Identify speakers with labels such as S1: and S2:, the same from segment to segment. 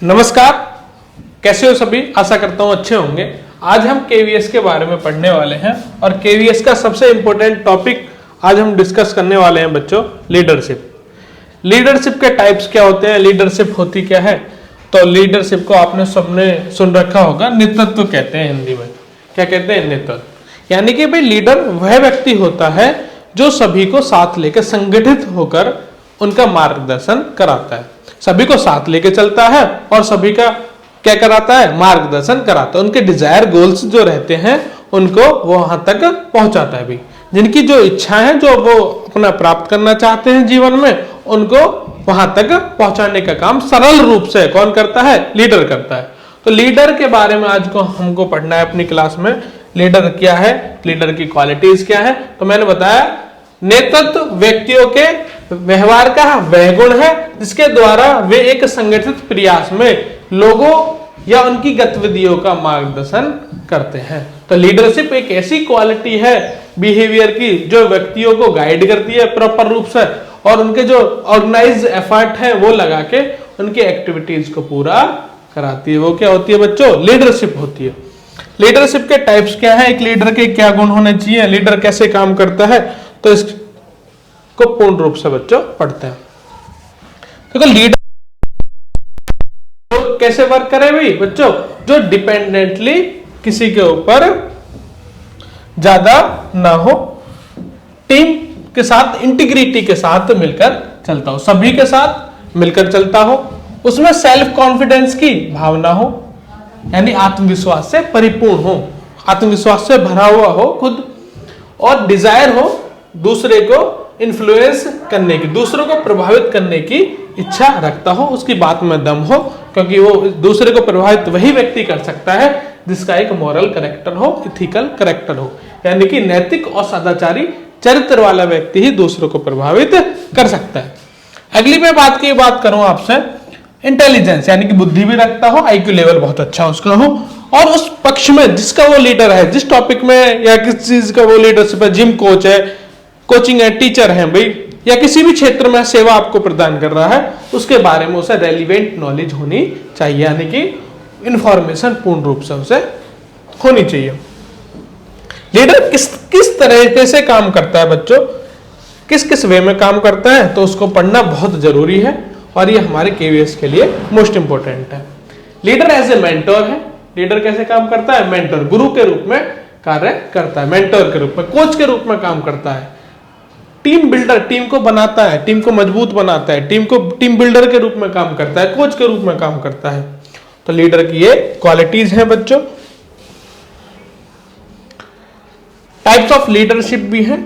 S1: नमस्कार, कैसे हो सभी। आशा करता हूं अच्छे होंगे। आज हम केवीएस के बारे में पढ़ने वाले हैं और केवीएस का सबसे इंपॉर्टेंट टॉपिक आज हम डिस्कस करने वाले हैं बच्चों, लीडरशिप। लीडरशिप के टाइप्स क्या होते हैं, लीडरशिप होती क्या है। तो लीडरशिप को आपने सबने सुन रखा होगा, नेतृत्व कहते हैं हिंदी में। क्या कहते हैं, नेतृत्व। यानी कि भाई लीडर वह व्यक्ति होता है जो सभी को साथ लेकर संगठित होकर उनका मार्गदर्शन कराता है, सभी को साथ लेके चलता है और सभी का क्या कराता है, मार्गदर्शन कराता है। उनके डिजायर गोल्स जो रहते हैं उनको वो वहां तक पहुंचाता है। भी जिनकी जो इच्छाएं हैं, जो वो अपना प्राप्त करना चाहते हैं जीवन में, उनको वहां तक पहुंचाने का काम सरल रूप से कौन करता है, लीडर करता है। तो लीडर के बारे में आज को हमको पढ़ना है अपनी क्लास में। लीडर क्या है, लीडर की क्वालिटीज क्या है। तो मैंने बताया नेतृत्व व्यक्तियों के व्यवहार का वह गुण है जिसके द्वारा वे एक संगठित प्रयास में लोगों या उनकी गतिविधियों का मार्गदर्शन करते हैं। तो लीडरशिप एक ऐसी क्वालिटी है बिहेवियर की जो व्यक्तियों को गाइड करती है प्रॉपर रूप से और उनके जो ऑर्गेनाइज एफर्ट है वो लगा के उनकी एक्टिविटीज को पूरा कराती है। वो क्या होती है बच्चों, लीडरशिप होती है। लीडरशिप के टाइप्स क्या है, एक लीडर के क्या गुण होने चाहिए, लीडर कैसे काम करता है, तो इसको पूर्ण रूप से बच्चों पढ़ते हैं। देखो लीडर तो कैसे वर्क करे भाई बच्चों, जो डिपेंडेंटली किसी के ऊपर ज्यादा ना हो, टीम के साथ इंटीग्रिटी के साथ मिलकर चलता हो, सभी के साथ मिलकर चलता हो, उसमें सेल्फ कॉन्फिडेंस की भावना हो, यानी आत्मविश्वास से परिपूर्ण हो, आत्मविश्वास से भरा हुआ हो खुद, और डिजायर हो दूसरे को इन्फ्लुएंस करने की, दूसरों को प्रभावित करने की इच्छा रखता हो, उसकी बात में दम हो, क्योंकि वो दूसरे को प्रभावित वही व्यक्ति कर सकता है जिसका एक मॉरल कैरेक्टर हो, इथिकल कैरेक्टर हो, यानी कि नैतिक और सदाचारी चरित्र वाला व्यक्ति ही दूसरों को प्रभावित कर सकता है। अगली मैं बात करूं आपसे, इंटेलिजेंस यानी कि बुद्धि भी रखता हो, आईक्यू लेवल बहुत अच्छा उसका हो, और उस पक्ष में जिसका वो लीडर है, जिस टॉपिक में या किस चीज का वो लीडरशिप है, जिम कोच है, कोचिंग है, टीचर है भाई, या किसी भी क्षेत्र में सेवा आपको प्रदान कर रहा है, उसके बारे में उसे रेलिवेंट नॉलेज होनी चाहिए, यानी कि इंफॉर्मेशन पूर्ण रूप से उसे होनी चाहिए। लीडर किस तरीके से काम करता है बच्चों, किस वे में काम करता है, तो उसको पढ़ना बहुत जरूरी है और ये हमारे केवीएस के लिए मोस्ट इंपोर्टेंट है। लीडर एज ए मेंटोर है। लीडर कैसे काम करता है, मेंटोर, गुरु के रूप में कार्य करता है, मेंटोर के रूप में, कोच के रूप में काम करता है। टीम बिल्डर, टीम को बनाता है, टीम को मजबूत बनाता है, टीम बिल्डर के रूप में काम करता है, कोच के रूप में काम करता है। तो लीडर की ये क्वालिटीज हैं बच्चों। टाइप्स ऑफ लीडरशिप भी हैं।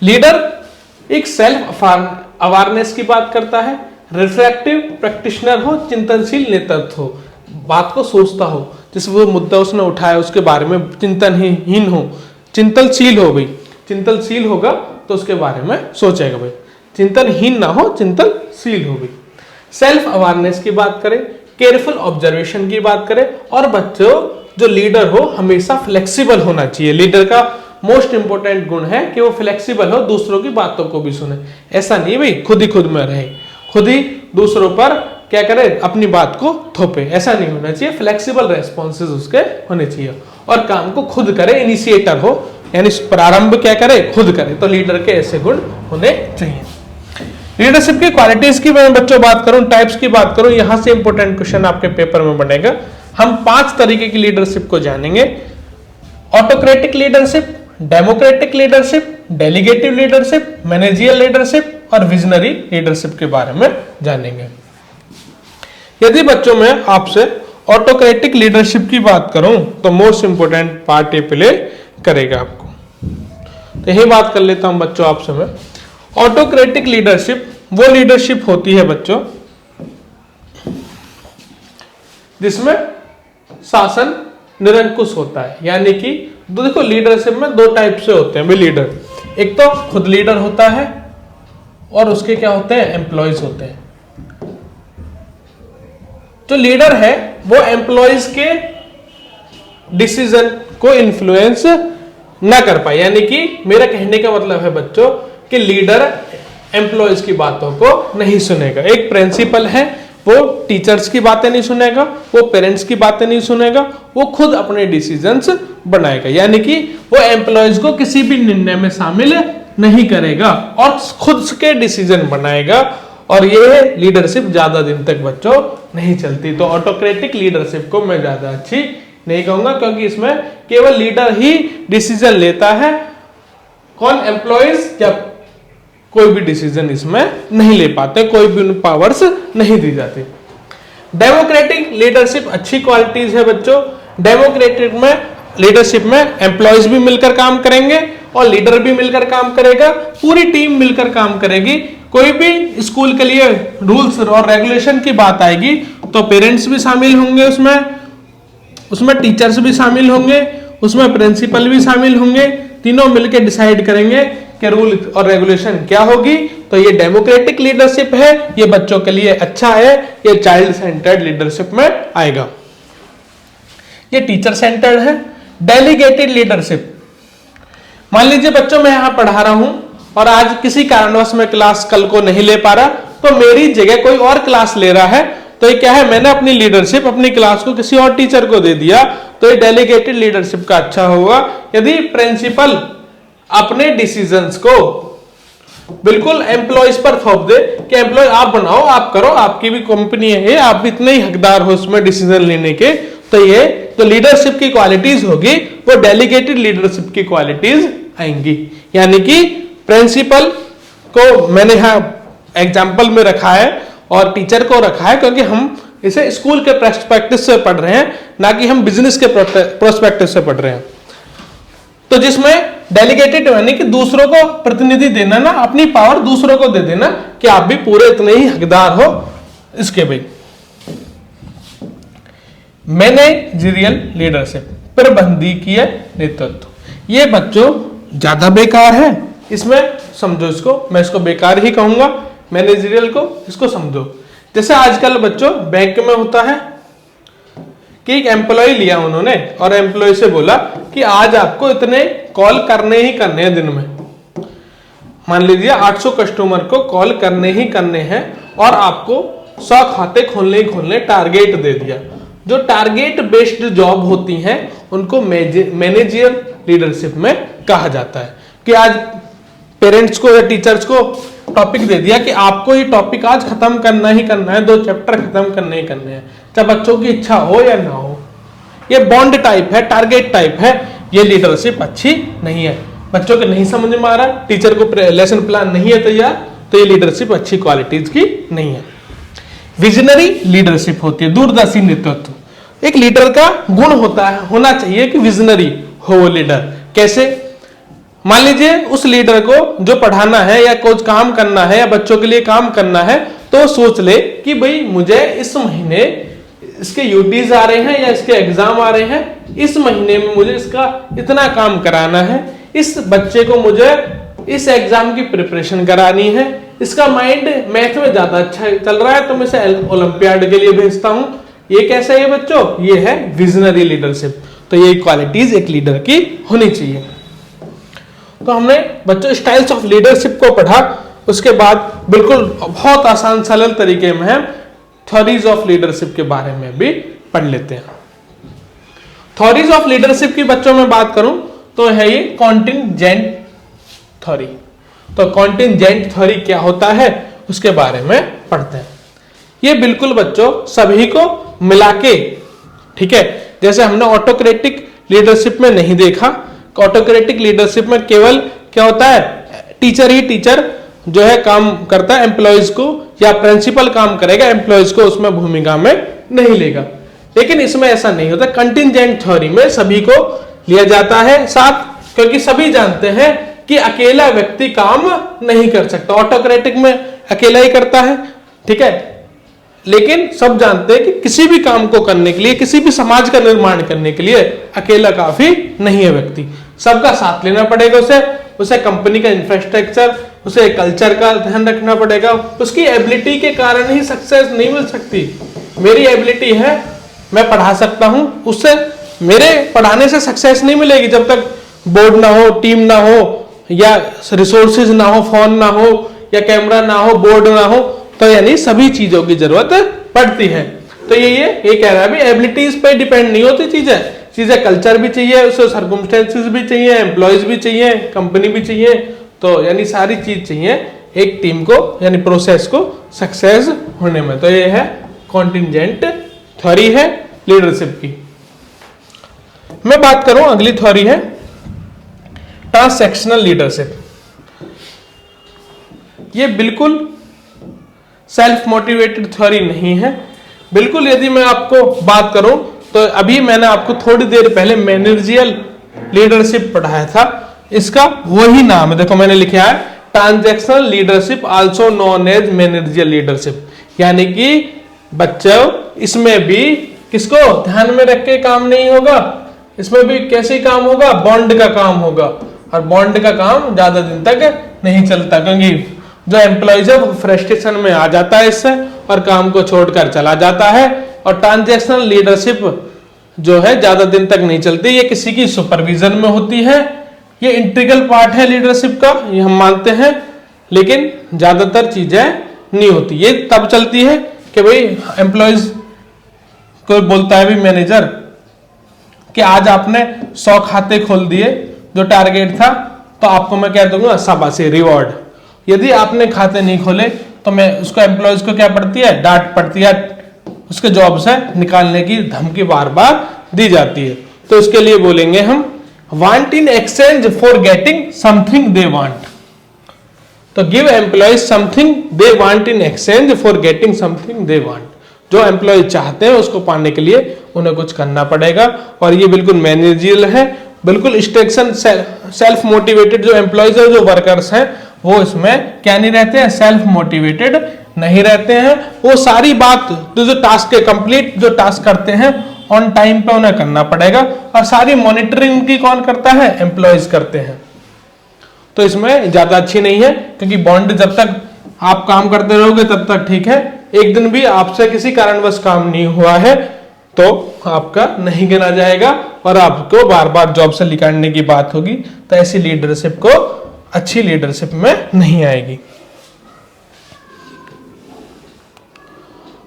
S1: लीडर एक सेल्फ अवेयरनेस की बात करता है, रिफ्लेक्टिव प्रैक्टिशनर हो, चिंतनशील नेतृत्व हो, बात को सोचता हो, जिस वो मुद्दा उसने उठाया उसके बारे में चिंतनहीन हो, चिंतनशील हो भाई, चिंतनशील होगा तो उसके बारे में सोचेगा भाई, चिंतनहीन ना हो, चिंतनशील हो भाई। सेल्फ अवेयरनेस की बात करें, केयरफुल ऑब्जर्वेशन की बात करें, और बच्चों जो लीडर हो हमेशा फ्लेक्सिबल होना चाहिए। लीडर का मोस्ट इंपोर्टेंट गुण है कि वो फ्लेक्सिबल हो, दूसरों की बातों को भी सुने। ऐसा नहीं भाई खुद में रहे, खुद ही दूसरों पर क्या करे, अपनी बात को थोपे, ऐसा नहीं होना चाहिए। फ्लेक्सिबल रेस्पॉन्सेज उसके होने चाहिए और काम को खुद करे, इनिशिएटर हो, यानी प्रारंभ क्या करे, खुद करे। तो लीडर के ऐसे गुण होने चाहिए। लीडरशिप की क्वालिटीज की मैं बच्चों बात करूं, टाइप्स की बात करूं, यहां से इंपोर्टेंट क्वेश्चन आपके पेपर में बनेगा। हम 5 तरीके की लीडरशिप को जानेंगे। Autocratic leadership, democratic leadership, delegative leadership, managerial leadership और विजनरी लीडरशिप के बारे में जानेंगे। यदि बच्चों में आपसे ऑटोक्रेटिक लीडरशिप की बात करूं तो मोस्ट इंपोर्टेंट पार्ट ये प्ले करेगा आपको। तो यही बात कर लेता हूं बच्चों आपसे मैं। ऑटोक्रेटिक लीडरशिप वो लीडरशिप होती है बच्चों जिसमें शासन निरंकुश होता है, यानी कि देखो लीडरशिप में 2 टाइप से होते हैं भाई लीडर। एक तो खुद लीडर होता है और उसके क्या होते हैं, एम्प्लॉयज होते हैं। जो लीडर है वो एम्प्लॉयज के डिसीजन को इन्फ्लुएंस ना कर पाए, यानी कि मेरा कहने का मतलब है बच्चों कि लीडर एम्प्लॉयज की बातों को नहीं सुनेगा। एक प्रिंसिपल है, वो टीचर्स की बातें नहीं सुनेगा, वो पेरेंट्स की बातें नहीं सुनेगा, वो खुद अपने डिसीजंस बनाएगा, यानी कि वो एम्प्लॉयज को किसी भी निर्णय में शामिल नहीं करेगा और खुद के डिसीजन बनाएगा। और ये लीडरशिप ज्यादा दिन तक बच्चों नहीं चलती। तो ऑटोक्रेटिक लीडरशिप को मैं ज्यादा अच्छी नहीं कहूंगा, क्योंकि इसमें केवल लीडर ही डिसीजन लेता है, कौन एम्प्लॉयज या कोई भी डिसीजन इसमें नहीं ले पाते, कोई भी पावर्स नहीं दी जाती। डेमोक्रेटिक लीडरशिप अच्छी क्वालिटीज है बच्चों। डेमोक्रेटिक में लीडरशिप में एम्प्लॉयज भी मिलकर काम करेंगे और लीडर भी मिलकर काम करेगा, पूरी टीम मिलकर काम करेगी। कोई भी स्कूल के लिए रूल्स और रेगुलेशन की बात आएगी तो पेरेंट्स भी शामिल होंगे, उसमें टीचर्स भी शामिल होंगे, उसमें प्रिंसिपल भी शामिल होंगे, तीनों मिलकर डिसाइड करेंगे कि रूल और रेगुलेशन क्या होगी। तो ये डेमोक्रेटिक लीडरशिप है, ये बच्चों के लिए अच्छा है, ये चाइल्ड सेंटर्ड लीडरशिप में आएगा। ये टीचर सेंटर्ड है। डेलीगेटेड लीडरशिप, मान लीजिए बच्चों मैं यहां पढ़ा रहा हूं और आज किसी कारणवश मैं क्लास कल को नहीं ले पा रहा, तो मेरी जगह कोई और क्लास ले रहा है, तो ये क्या है, मैंने अपनी लीडरशिप अपनी क्लास को किसी और टीचर को दे दिया, तो ये डेलीगेटेड लीडरशिप का अच्छा होगा। यदि प्रिंसिपल अपने डिसीजंस को बिल्कुल एम्प्लॉयज पर थोप दे कि एम्प्लॉय आप बनाओ, आप करो, आपकी भी कंपनी है, आप भी इतने ही हकदार हो उसमें डिसीजन लेने के, तो ये तो लीडरशिप की क्वालिटीज होगी, वो डेलीगेटेड लीडरशिप की क्वालिटीज आएंगी। यानी कि प्रिंसिपल को मैंने यहां एग्जाम्पल में रखा है और टीचर को रखा है, क्योंकि हम इसे स्कूल के पर्सपेक्टिव से पढ़ रहे हैं, ना कि हम बिजनेस के पर्सपेक्टिव से पढ़ रहे हैं। तो जिसमें डेलीगेटेड यानी कि दूसरों को प्रतिनिधि देना ना, अपनी पावर दूसरों को दे देना कि आप भी पूरे इतने ही हकदार हो इसके। भाई मैनेजरियल लीडरशिप, प्रबंधकीय नेतृत्व, ये बच्चों ज्यादा बेकार है। इसमें समझो इसको, मैं इसको बेकार ही कहूंगा, मैनेजरियल को इसको समझो। जैसे आजकल बच्चों बैंक में होता है कि एक एम्प्लॉय लिया उन्होंने और एम्प्लॉय से बोला कि आज आपको इतने कॉल करने ही करने हैं दिन में। मान लीजिए 800 कस्टमर को कॉल करने ही करने हैं और आपको 100 खाते खोलने ही खोलने टारगेट दे दिया। जो टारगेट बेस्ड जॉब होती हैं उनको मैनेजरियल लीडरशिप में कहा जाता है। कि आज पेरेंट्स को या टीचर्स को टॉपिक दे दिया कि आपको ये टॉपिक आज खत्म करना ही करना है, 2 चैप्टर खत्म करने ही करने हैं, चाहे बच्चों की इच्छा हो या ना हो। ये बॉन्ड टाइप है, टारगेट टाइप है, ये लीडरशिप अच्छी नहीं है। बच्चों के नहीं समझ में आ रहा, टीचर को लेसन प्लान नहीं है तैयार, तो ये लीडरशिप अच्छी क्वालिटीज की नहीं है। विजनरी लीडरशिप होती है, दूरदर्शी नेतृत्व। एक लीडर का गुण होता है, होना चाहिए कि विजनरी हो वो लीडर। कैसे? मान लीजिए उस लीडर को जो पढ़ाना है या कुछ काम करना है या बच्चों के लिए काम करना है, तो सोच ले कि भाई मुझे इस महीने इसके यूटीज आ रहे हैं या इसके एग्जाम आ रहे हैं, इस महीने में मुझे इसका इतना काम कराना है, इस बच्चे को मुझे इस एग्जाम की प्रिपरेशन करानी है, इसका माइंड मैथ में ज्यादा अच्छा चल रहा है तो मैं इसे ओलंपियाड के लिए भेजता हूं। ये कैसा है बच्चों? ये है विजनरी लीडरशिप। तो ये क्वालिटीज एक लीडर की होनी चाहिए। तो हमने बच्चों स्टाइल्स ऑफ लीडरशिप को पढ़ा, उसके बाद बिल्कुल बहुत आसान सरल तरीके में हम थ्योरीज ऑफ लीडरशिप के बारे में भी पढ़ लेते हैं। थ्योरीज ऑफ लीडरशिप की बच्चों में बात करूं तो है ये कॉन्टिंजेंट थ्योरी। तो कॉन्टिंजेंट थ्योरी क्या होता है उसके बारे में पढ़ते हैं। ये बिल्कुल बच्चों सभी को मिला के, ठीक है, जैसे हमने ऑटोक्रेटिक लीडरशिप में नहीं देखा, ऑटोक्रेटिक लीडरशिप में केवल क्या होता है, टीचर ही टीचर जो है काम करता है एम्प्लॉयज को, या प्रिंसिपल काम करेगा एम्प्लॉयज को उसमें भूमिका में नहीं लेगा। लेकिन इसमें ऐसा नहीं होता। कंटिंजेंट थ्योरी में सभी को लिया जाता है साथ, क्योंकि सभी जानते हैं कि अकेला व्यक्ति काम नहीं कर सकता। ऑटोक्रेटिक में अकेला ही करता है, ठीक है, लेकिन सब जानते हैं कि किसी भी काम को करने के लिए, किसी भी समाज का निर्माण करने के लिए अकेला काफी नहीं है व्यक्ति, सबका साथ लेना पड़ेगा। उसे कंपनी का इंफ्रास्ट्रक्चर, उसे कल्चर का ध्यान रखना पड़ेगा। उसकी एबिलिटी के कारण ही सक्सेस नहीं मिल सकती। मेरी एबिलिटी है, मैं पढ़ा सकता हूं, उससे मेरे पढ़ाने से सक्सेस नहीं मिलेगी जब तक बोर्ड ना हो, टीम ना हो, या रिसोर्सेज ना हो, फोन ना हो, या कैमरा ना हो, बोर्ड ना हो, तो यानी सभी चीजों की जरूरत पड़ती है। तो ये कह रहा है भी एबिलिटीज पे डिपेंड नहीं होती चीजें कल्चर भी चाहिए, उसको सर्कमस्टेंसेस भी चाहिए, एम्प्लॉयज भी चाहिए, कंपनी भी चाहिए, तो यानी सारी चीज चाहिए एक टीम को यानी प्रोसेस को सक्सेस होने में। तो ये है कॉन्टिंजेंट थ्योरी है लीडरशिप की। मैं बात करूं अगली थ्योरी है ट्रांसैक्शनल लीडरशिप। ये बिल्कुल सेल्फ मोटिवेटेड थ्योरी नहीं है बिल्कुल। यदि मैं आपको बात करूं तो अभी मैंने आपको थोड़ी देर पहले मैनेजरियल लीडरशिप पढ़ाया था, इसका वही नाम है, देखो मैंने लिखा है transactional leadership also known as managerial leadership. यानी कि बच्चों इसमें भी किसको ध्यान में रख के काम नहीं होगा, इसमें भी कैसे काम होगा, बॉन्ड का काम होगा, और बॉन्ड का काम ज्यादा दिन तक नहीं चलता, क्योंकि जो एम्प्लॉयज है वो फ्रस्ट्रेशन में आ जाता है इससे और काम को छोड़कर चला जाता है। और ट्रांजैक्शनल लीडरशिप जो है ज्यादा दिन तक नहीं चलती, ये किसी की सुपरविजन में होती है, ये इंटीग्रल पार्ट है लीडरशिप का, ये हम मानते हैं, लेकिन ज्यादातर चीजें नहीं होती। ये तब चलती है कि भाई एम्प्लॉयज को बोलता है भी मैनेजर कि आज आपने 100 खाते खोल दिए, जो टारगेट था, तो आपको मैं कह दूंगा शाबाशी रिवॉर्ड। यदि आपने खाते नहीं खोले तो मैं उसको एम्प्लॉयज को क्या पड़ती है, डांट पड़ती है, उसके जॉब से निकालने की धमकी बार बार दी जाती है। तो इसके लिए बोलेंगे हम want in exchange for getting something they want. तो give employees something they want in exchange for getting something they want. जो एम्प्लॉय चाहते हैं उसको पाने के लिए उन्हें कुछ करना पड़ेगा, और ये बिल्कुल मैनेजरियल है, बिल्कुल इंस्ट्रक्शन सेल्फ मोटिवेटेड। जो एम्प्लॉयज है, जो वर्कर्स हैं, वो इसमें क्या नहीं रहते हैं, सेल्फ मोटिवेटेड नहीं रहते हैं। वो सारी बात जो टास्क के कंप्लीट जो टास्क करते हैं ऑन टाइम पे उन्हें करना पड़ेगा, और सारी मॉनिटरिंग की कौन करता है, एम्प्लॉयज करते हैं। तो इसमें ज्यादा अच्छी नहीं है, क्योंकि बॉन्ड जब तक आप काम करते रहोगे तब तक ठीक है, एक दिन भी आपसे किसी कारणवश काम नहीं हुआ है तो आपका नहीं गिना जाएगा और आपको बार बार जॉब से निकालने की बात होगी। तो ऐसी लीडरशिप को अच्छी लीडरशिप में नहीं आएगी।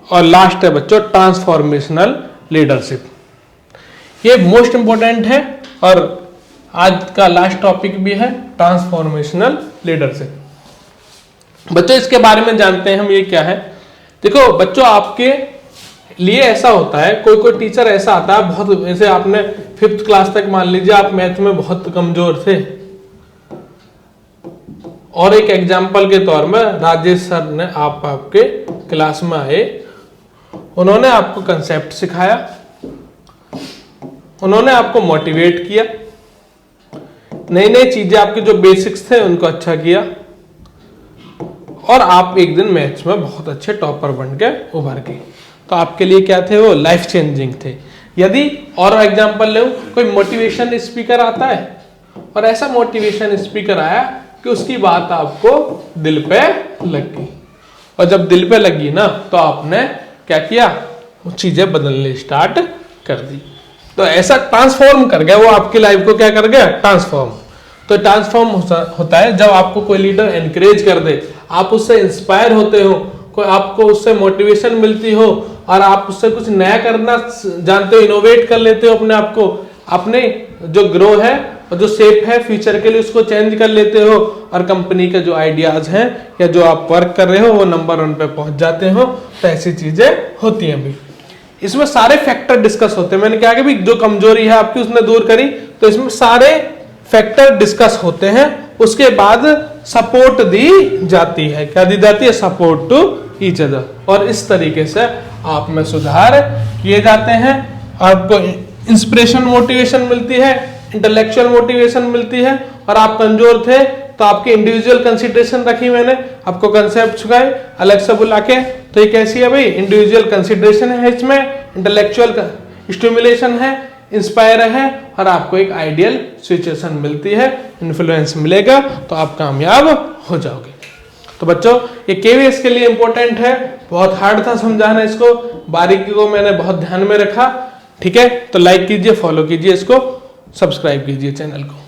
S1: और लास्ट है बच्चों ट्रांसफॉर्मेशनल लीडरशिप। ये मोस्ट इंपॉर्टेंट है और आज का लास्ट टॉपिक भी है ट्रांसफॉर्मेशनल लीडरशिप। बच्चों इसके बारे में जानते हैं हम, ये क्या है। देखो बच्चों, आपके लिए ऐसा होता है, कोई टीचर ऐसा आता है, बहुत ऐसे आपने 5th क्लास तक मान लीजिए आप मैथ में बहुत कमजोर थे, और एक एग्जाम्पल के तौर में राजेश सर ने आपके क्लास में आए, उन्होंने आपको कंसेप्ट सिखाया, उन्होंने आपको मोटिवेट किया, नई नई चीजें आपके जो बेसिक्स थे उनको अच्छा किया, और आप एक दिन मैथ्स में बहुत अच्छे टॉपर बन के उभर गए। तो आपके लिए क्या थे, वो लाइफ चेंजिंग थे। यदि और एग्जांपल ले, कोई मोटिवेशन स्पीकर आता है और ऐसा मोटिवेशन स्पीकर आया कि उसकी बात आपको दिल पे लग गई, और जब दिल पे लगी ना तो आपने क्या किया, वो चीजें बदलने स्टार्ट कर दी। तो ऐसा ट्रांसफॉर्म कर गया वो आपकी लाइफ को, क्या कर गया, ट्रांसफॉर्म। तो ट्रांसफॉर्म होता है जब आपको कोई लीडर एनकरेज कर दे, आप उससे इंस्पायर होते हो, कोई आपको उससे मोटिवेशन मिलती हो और आप उससे कुछ नया करना जानते हो, इनोवेट कर लेते हो अपने आप को, अपने जो ग्रो है और जो शेप है फ्यूचर के लिए उसको चेंज कर लेते हो, और कंपनी के जो आइडियाज हैं या जो आप वर्क कर रहे हो वो नंबर 1 पे पहुंच जाते हो। तो ऐसी चीजें होती हैं। भी इसमें सारे फैक्टर डिस्कस होते हैं। मैंने क्या कि जो कमजोरी है आपकी उसने दूर करी, तो इसमें सारे फैक्टर डिस्कस होते हैं, उसके बाद सपोर्ट दी जाती है। क्या दी जाती है, सपोर्ट टू ईच अदर, और इस तरीके से आप में सुधार किए जाते हैं। आपको इंस्पिरेशन मोटिवेशन मिलती है, इंटेलेक्चुअल मोटिवेशन मिलती है, और आप कमजोर थे तो आपके इंडिविजुअल कंसिडरेशन रखी मैंने, आपको कंसेप्ट सिखाए अलग से बुला के। तो ये कैसी है भाई, इंडिविजुअल कंसिडरेशन है, इसमें इंटेलेक्चुअल स्टिमुलेशन है, इंस्पायर है, और आपको एक आइडियल सिचुएशन मिलती है, इन्फ्लुएंस मिलेगा, तो आप कामयाब हो जाओगे। तो बच्चों ये केवीएस के लिए इंपॉर्टेंट है, बहुत हार्ड था समझाना इसको, बारीकी को मैंने बहुत ध्यान में रखा। ठीक है, तो लाइक कीजिए, फॉलो कीजिए इसको, सब्सक्राइब कीजिए चैनल को।